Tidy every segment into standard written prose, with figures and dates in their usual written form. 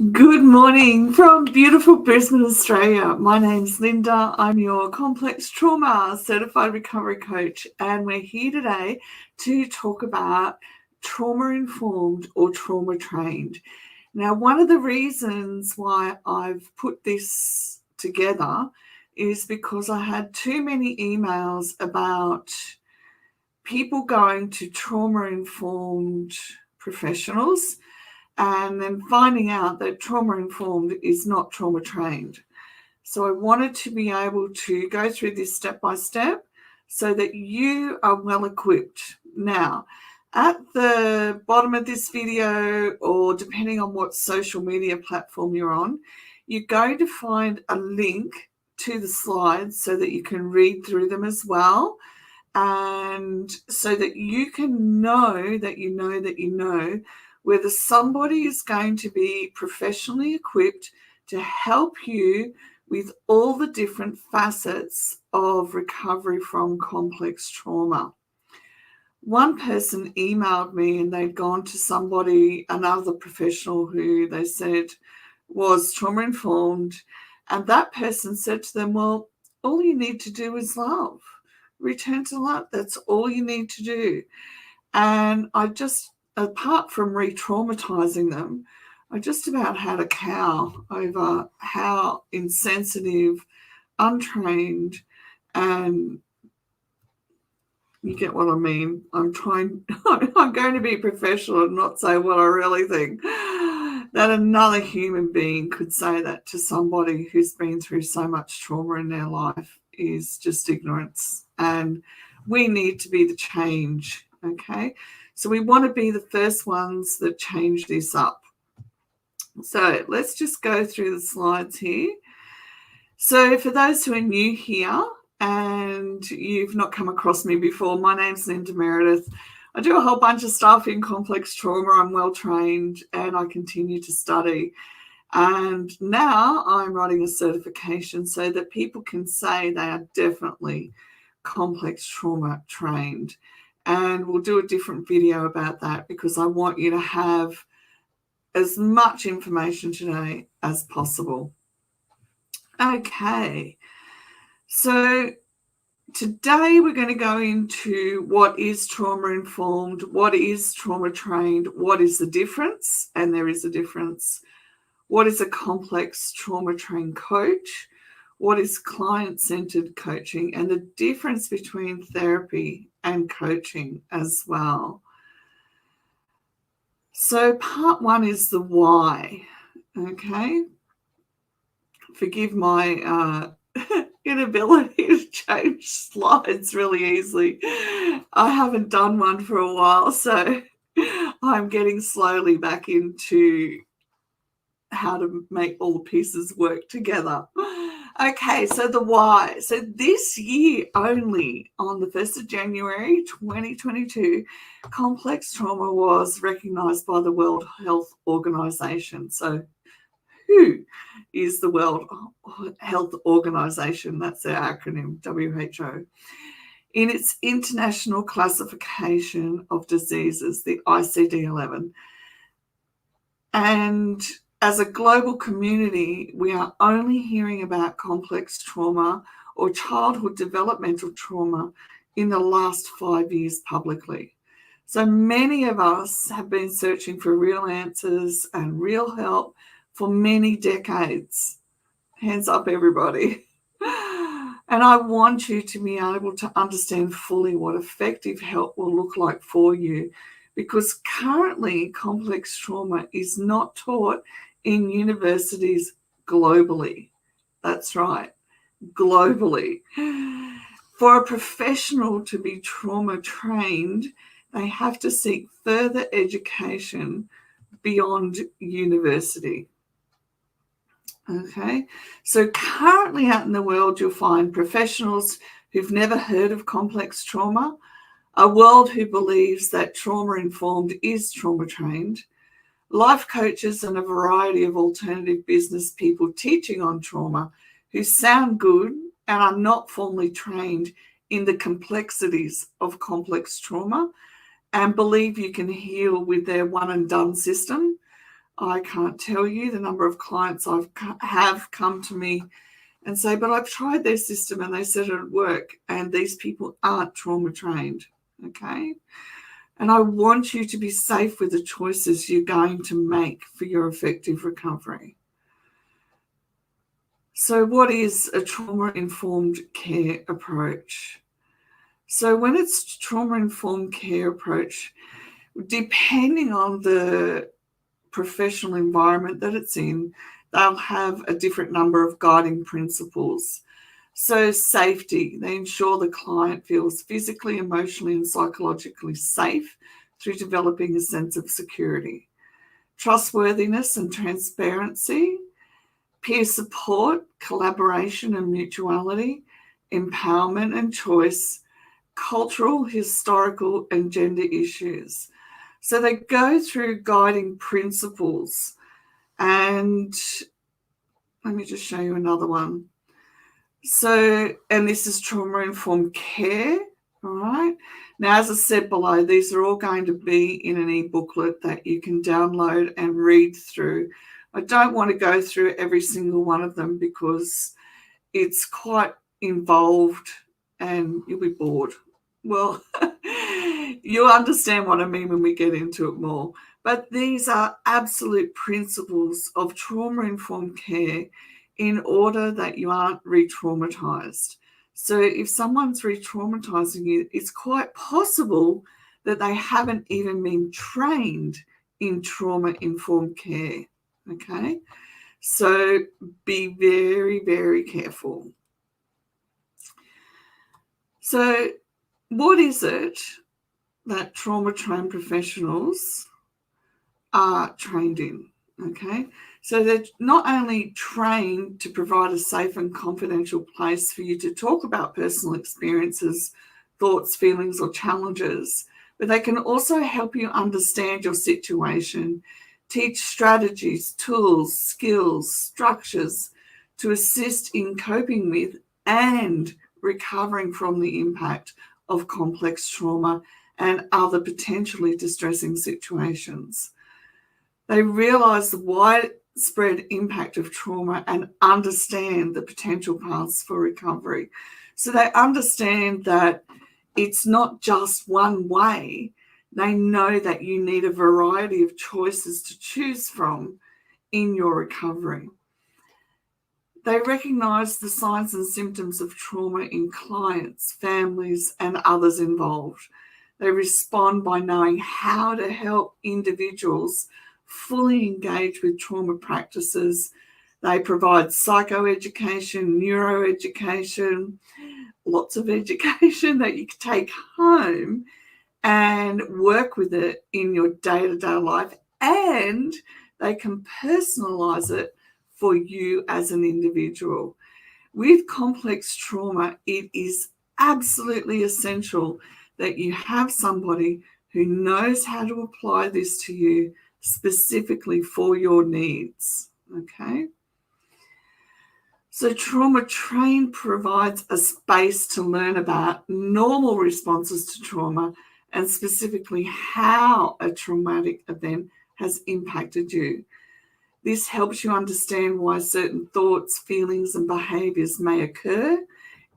Good morning from beautiful Brisbane, Australia. My name's Linda. I'm your complex trauma certified recovery coach, and we're here today to talk about trauma-informed or trauma-trained. Now, one of the reasons why I've put this together is because I had too many emails about people going to trauma-informed professionals and then finding out that trauma-informed is not trauma-trained. So I wanted to be able to go through this step by step so that you are well equipped. Now, at the bottom of this video, or depending on what social media platform you're on, you're going to find a link to the slides so that you can read through them as well, and so that you can know that you know whether somebody is going to be professionally equipped to help you with all the different facets of recovery from complex trauma. One person emailed me and they'd gone to somebody, another professional who they said was trauma-informed, and that person said to them, well, all you need to do is love. Return to love. That's all you need to do. And I just, apart from re-traumatizing them, I just about had a cow over how insensitive, untrained, and you get what I mean. I'm going to be professional and not say what I really think. That another human being could say that to somebody who's been through so much trauma in their life is just ignorance. And we need to be the change, okay? So we want to be the first ones that change this up. So let's just go through the slides here. So for those who are new here and you've not come across me before, my name's Linda Meredith. I do a whole bunch of stuff in complex trauma. I'm well trained and I continue to study. And now I'm writing a certification so that people can say they are definitely complex trauma trained. And we'll do a different video about that because I want you to have as much information today as possible. Okay, so today we're going to go into what is trauma-informed, what is trauma-trained, what is the difference, and there is a difference. What is a complex trauma-trained coach? What is client-centered coaching, and the difference between therapy and coaching as well. So part one is the why, okay? Forgive my inability to change slides really easily. I haven't done one for a while, so I'm getting slowly back into how to make all the pieces work together. Okay, so the why. So this year only, on the 1st of January 2022, complex trauma was recognised by the World Health Organization. So who is the World Health Organization? That's their acronym, WHO. In its International Classification of Diseases, the ICD-11. And as a global community, we are only hearing about complex trauma or childhood developmental trauma in the last 5 years publicly. So many of us have been searching for real answers and real help for many decades. Hands up, everybody. And I want you to be able to understand fully what effective help will look like for you, because currently complex trauma is not taught in universities globally. That's right, globally. For a professional to be trauma trained, they have to seek further education beyond university. Okay, so currently out in the world, you'll find professionals who've never heard of complex trauma, a world who believes that trauma-informed is trauma-trained, life coaches and a variety of alternative business people teaching on trauma who sound good and are not formally trained in the complexities of complex trauma and believe you can heal with their one and done system. I can't tell you the number of clients have come to me and say, but I've tried their system and they said it would work, and these people aren't trauma trained, okay? And I want you to be safe with the choices you're going to make for your effective recovery. So what is a trauma-informed care approach? So when it's trauma-informed care approach, depending on the professional environment that it's in, they'll have a different number of guiding principles. So safety, they ensure the client feels physically, emotionally, and psychologically safe through developing a sense of security. Trustworthiness and transparency, peer support, collaboration and mutuality, empowerment and choice, cultural, historical, and gender issues. So they go through guiding principles. And let me just show you another one. So, and this is trauma-informed care, all right? Now, as I said below, these are all going to be in an e-booklet that you can download and read through. I don't want to go through every single one of them because it's quite involved and you'll be bored. Well, you'll understand what I mean when we get into it more. But these are absolute principles of trauma-informed care in order that you aren't re-traumatized. So if someone's re-traumatizing you, it's quite possible that they haven't even been trained in trauma-informed care, okay? So be very, very careful. So what is it that trauma-trained professionals are trained in? Okay, so they're not only trained to provide a safe and confidential place for you to talk about personal experiences, thoughts, feelings, or challenges, but they can also help you understand your situation, teach strategies, tools, skills, structures to assist in coping with and recovering from the impact of complex trauma and other potentially distressing situations. They realize the widespread impact of trauma and understand the potential paths for recovery. So they understand that it's not just one way. They know that you need a variety of choices to choose from in your recovery. They recognize the signs and symptoms of trauma in clients, families, and others involved. They respond by knowing how to help individuals fully engage with trauma practices. They provide psychoeducation, neuroeducation, lots of education that you can take home and work with it in your day-to-day life, and they can personalize it for you as an individual. With complex trauma, it is absolutely essential that you have somebody who knows how to apply this to you specifically for your needs, okay? So trauma trained provides a space to learn about normal responses to trauma and specifically how a traumatic event has impacted you. This helps you understand why certain thoughts, feelings, and behaviors may occur,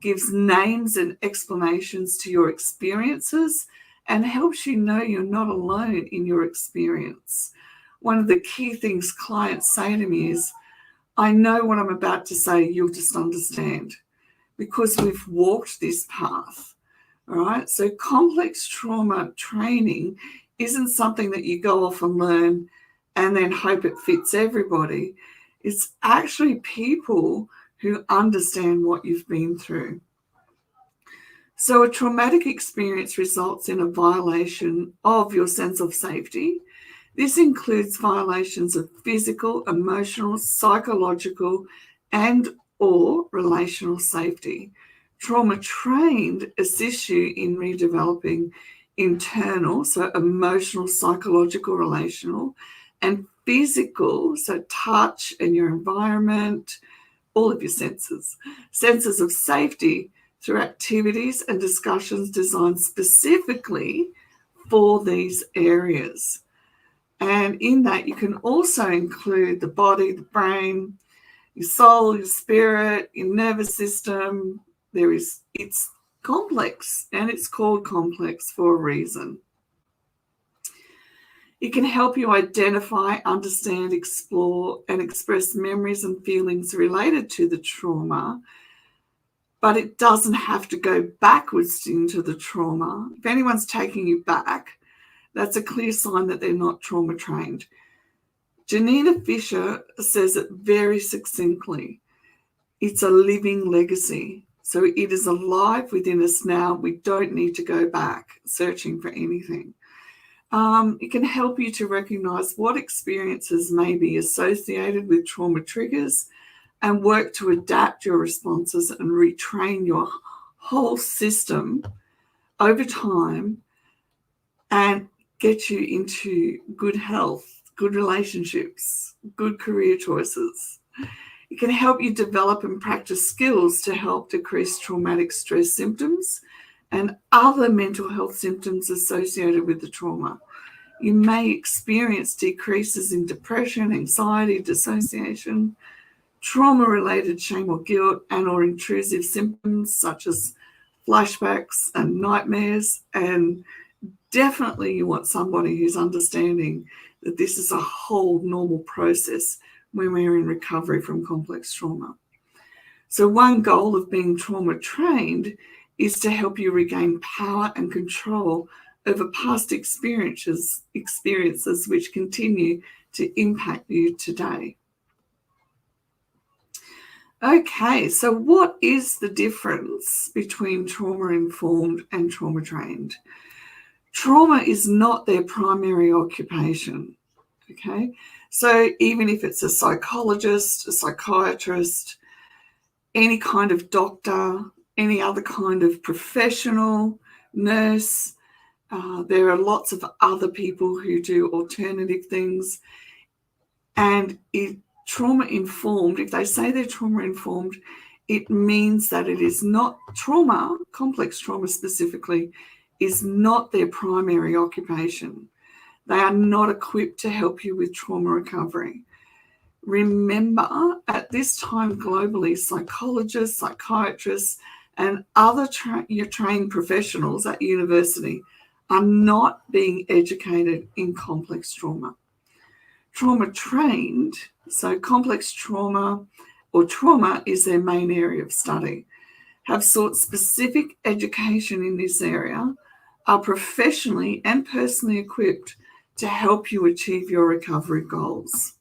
gives names and explanations to your experiences, and helps you know you're not alone in your experience. One of the key things clients say to me is, I know what I'm about to say, you'll just understand, because we've walked this path, all right? So complex trauma training isn't something that you go off and learn and then hope it fits everybody. It's actually people who understand what you've been through. So a traumatic experience results in a violation of your sense of safety. This includes violations of physical, emotional, psychological, and or relational safety. Trauma trained assists you in redeveloping internal, so emotional, psychological, relational, and physical, so touch and your environment, all of your senses of safety through activities and discussions designed specifically for these areas. And in that, you can also include the body, the brain, your soul, your spirit, your nervous system. It's complex, and it's called complex for a reason. It can help you identify, understand, explore, and express memories and feelings related to the trauma, but it doesn't have to go backwards into the trauma. If anyone's taking you back, that's a clear sign that they're not trauma trained. Janina Fisher says it very succinctly. It's a living legacy. So it is alive within us now. We don't need to go back searching for anything. It can help you to recognize what experiences may be associated with trauma triggers and work to adapt your responses and retrain your whole system over time and get you into good health, good relationships, good career choices. It can help you develop and practice skills to help decrease traumatic stress symptoms and other mental health symptoms associated with the trauma. You may experience decreases in depression, anxiety, dissociation, trauma-related shame or guilt, and or intrusive symptoms such as flashbacks and nightmares. And definitely you want somebody who's understanding that this is a whole normal process when we're in recovery from complex trauma. So one goal of being trauma trained is to help you regain power and control over past experiences which continue to impact you today. Okay, so what is the difference between trauma-informed and trauma-trained? Trauma is not their primary occupation, okay? So even if it's a psychologist, a psychiatrist, any kind of doctor, any other kind of professional, nurse, there are lots of other people who do alternative things. And trauma-informed, if they say they're trauma-informed, it means that it is not trauma, complex trauma specifically, is not their primary occupation. They are not equipped to help you with trauma recovery. Remember, at this time globally, psychologists, psychiatrists, and other trained professionals at university are not being educated in complex trauma. Trauma trained, so complex trauma or trauma is their main area of study, have sought specific education in this area, are professionally and personally equipped to help you achieve your recovery goals.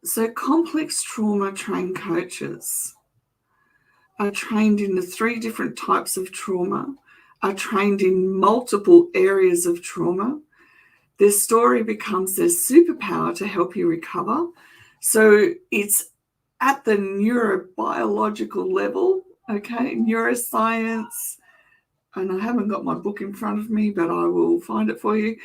So complex trauma trained coaches are trained in the 3 different types of trauma, are trained in multiple areas of trauma. Their story becomes their superpower to help you recover. So it's at the neurobiological level, okay, neuroscience, and I haven't got my book in front of me, but I will find it for you.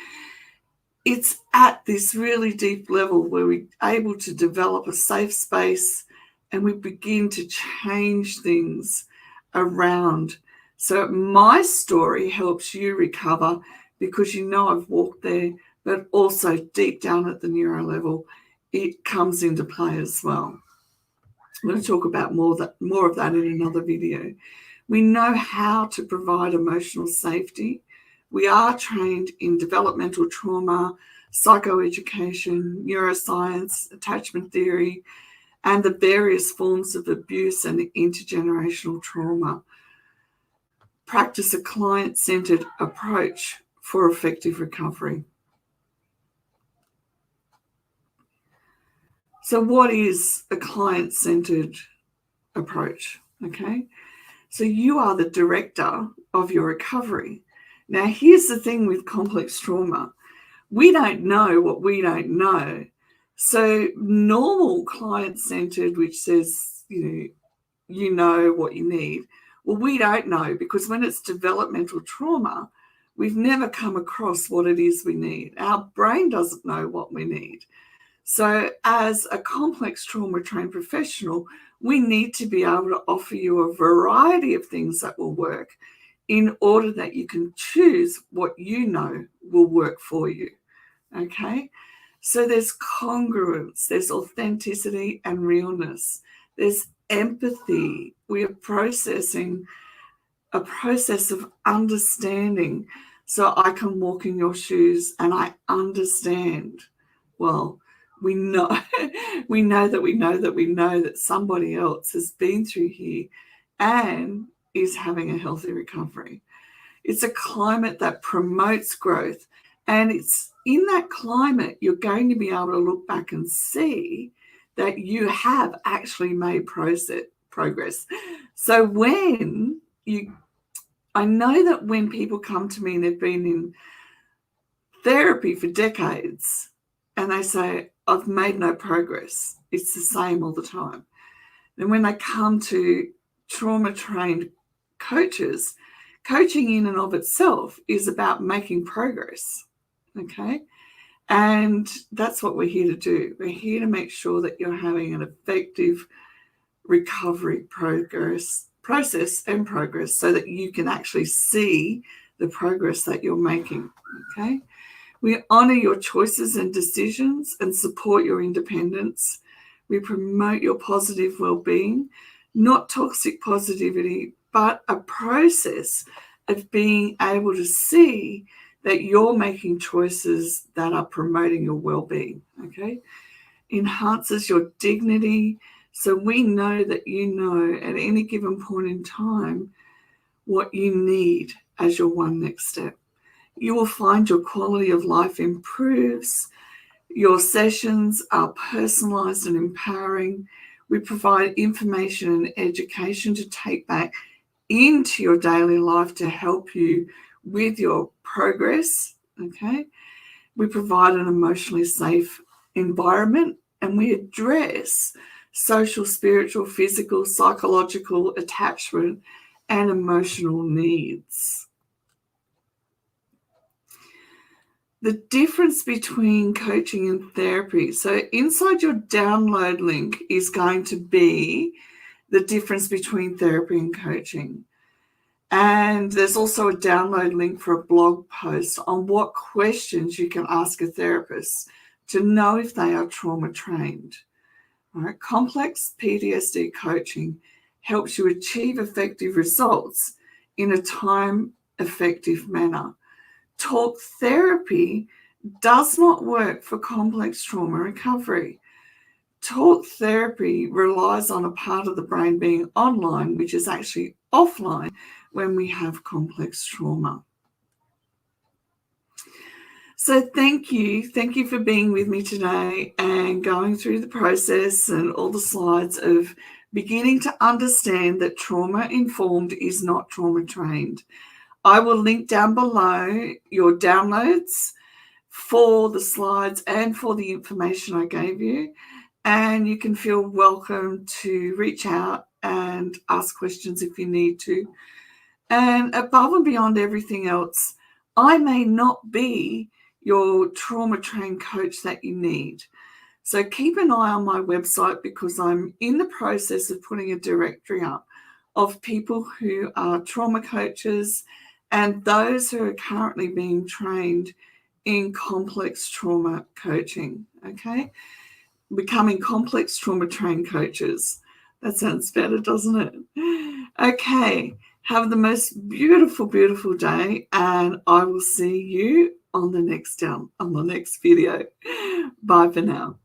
It's at this really deep level where we're able to develop a safe space and we begin to change things around. So my story helps you recover because you know I've walked there, but also deep down at the neuro level, it comes into play as well. I'm going to talk about more of that in another video. We know how to provide emotional safety. We are trained in developmental trauma, psychoeducation, neuroscience, attachment theory, and the various forms of abuse and intergenerational trauma. Practice a client-centered approach for effective recovery. So what is a client-centered approach? Okay, so you are the director of your recovery. Now, here's the thing with complex trauma. We don't know what we don't know. So normal client-centered, which says, you know what you need. Well, we don't know because when it's developmental trauma, we've never come across what it is we need. Our brain doesn't know what we need. So as a complex trauma trained professional, we need to be able to offer you a variety of things that will work in order that you can choose what you know will work for you. Okay? So there's congruence, there's authenticity and realness, there's empathy. We are processing a process of understanding. So I can walk in your shoes and I understand. Well, we know that somebody else has been through here and is having a healthy recovery. It's a climate that promotes growth. And it's in that climate, you're going to be able to look back and see that you have actually made progress. So I know that when people come to me and they've been in therapy for decades and they say, I've made no progress, it's the same all the time. Then when they come to trauma-trained coaches, coaching in and of itself is about making progress, okay? And that's what we're here to do. We're here to make sure that you're having an effective recovery process so that you can actually see the progress that you're making, okay? We honor your choices and decisions and support your independence. We promote your positive well-being, not toxic positivity, but a process of being able to see that you're making choices that are promoting your well-being, okay? Enhances your dignity. So we know that you know at any given point in time what you need as your one next step. You will find your quality of life improves. Your sessions are personalized and empowering. We provide information and education to take back into your daily life to help you with your progress, okay? We provide an emotionally safe environment and we address social, spiritual, physical, psychological, attachment, and emotional needs. The difference between coaching and therapy. So inside your download link is going to be the difference between therapy and coaching. And there's also a download link for a blog post on what questions you can ask a therapist to know if they are trauma trained. All right. Complex PTSD coaching helps you achieve effective results in a time-effective manner. Talk therapy does not work for complex trauma recovery. Talk therapy relies on a part of the brain being online, which is actually offline when we have complex trauma. So thank you for being with me today and going through the process and all the slides of beginning to understand that trauma-informed is not trauma-trained. I will link down below your downloads for the slides and for the information I gave you. And you can feel welcome to reach out and ask questions if you need to. And above and beyond everything else, I may not be your trauma-trained coach that you need. So keep an eye on my website because I'm in the process of putting a directory up of people who are trauma coaches and those who are currently being trained in complex trauma coaching, okay? Becoming complex trauma trained coaches. That sounds better, doesn't it? Okay, have the most beautiful, beautiful day, and I will see you on the next video. Bye for now.